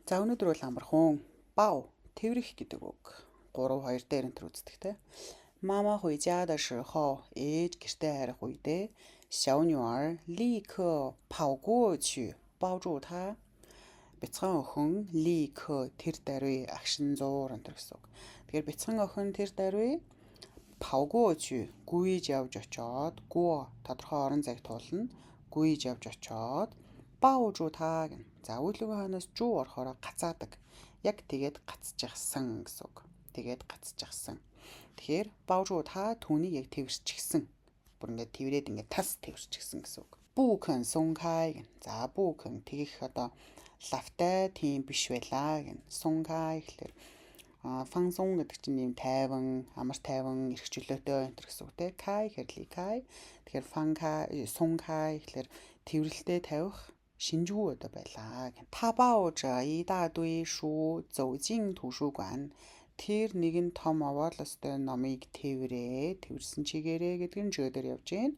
За өнөөдөр бол амархан бау тэрвэрх гэдэг үг 3 2 дээр энэ үздэг те. Мама 回家的时候 ээж гэртээ харих үедээ 小女儿立刻跑过去抱住她. Бяцхан охин 立刻тэр даруй агшин зуур энэ гэсэн үг. Тэгэхээр бяцхан охин тэр даруй 跑过去гүйж явж очоод гоо тодорхой орон зайг туулна. Гүйж явж очоод баужу та гэн. За үйлүүгийн хойноос жуу орохоор гацаадаг. Яг тэгээд гацчихсан гэсэн үг. Тэгээд гацчихсан. Тэгэхээр баужу та түүнийг яг тэрвэрчихсэн. Бүр ингээд тэрврээд ингээд тас тэрвэрчихсэн гэсэн үг. Бүхэн сунхай гэн. За бүхэн тэгэх одоо лавтай тийм биш байлаа гэн. Сунхай гэхэлэр фансон гэдэг чинь юм тайван, амар тайван, эрх чөлөөтэй энэ гэсэн үг те. Кай хэрли кай. Тэгэхээр фанкай, сункай гэхэлэр тэрвэрлэлтэй тавих шинжгүй одоо байлаа гэн. Табаожа идаадуй шу зоужин түшүүган. Тэр нэгэн том овоолостой номыг тэрвэрсэн чигээрээ гэдэг нь жөөдөр явж гин.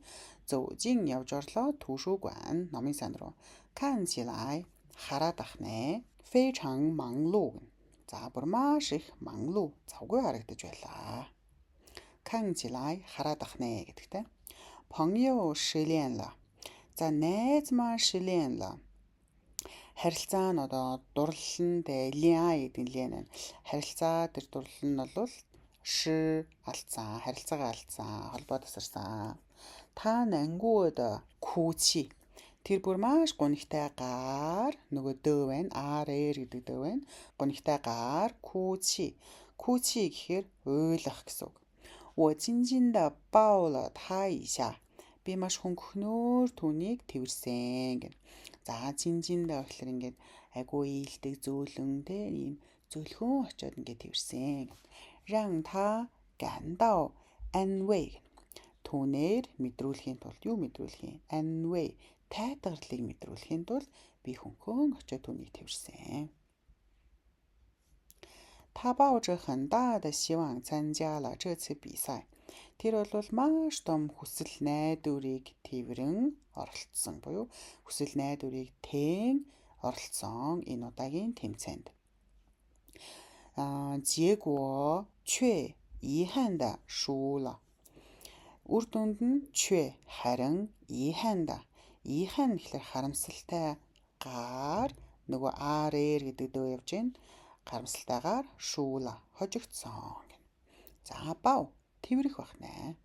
Зоужин явж орлоо түшүүган номын сан руу. Канчилай хараад ахнэ. Фэйчан манглуу. За бүр маш их манглуу завгүй харагдаж байлаа. Канчилай хараад ахнэ гэдэгтэй. Пангё шилэнла. За найз маань шилэнла. Харилцаа нь одоо дурлал нь ляа гэдэг нь лэн. Харилцаа тэр дурлал нь бол ши алдсан, харилцаагаа алдсан, холбоо тасарсан. Та нангууд күүчи. Тэр бүр маш гонигтайгаар нөгөө дөө байна. аар гэдэг дөө байна. Гонигтайгаар күүчи. Күүчи гэхээр ойлгох гэсэн үг. 我紧紧地抱了他一下. Би маш хөнгөнөөр түүнийг тэрвэрсэн гэнэ. За чинжиндээ гэхэлэр ингээд айгуу ийдэг зөөлөн тэ ийм зөөлхөн очиод ингээд тэрвэрсэн. Ран та гандаа анвэй. Түүнээр мэдрүүлэхийн тулд юу мэдрүүлэх юм? Анвэй тайтгарлыг мэдрүүлэхийн тулд би хөнгөн очиод түүнийг тэрвэрсэн. Та баожийнхан даада сиван цанжаала 这次比赛. Тэр бол маш том хүсэл найдварыг тэрвэрэн оролцсон буюу хүсэл найдварыг тэн оролцсон энэ удаагийн тэмцээнд. Жего чэ ихэнда шуула. Үр дүнд нь чэ харин ихэнда. Ихэн гэхэлэр харамсалтай гар нөгөө аар гэдэг дөө явж гин. Харамсалтайгаар шуула хожигдсон. За бав тэрвэрх бахнэ.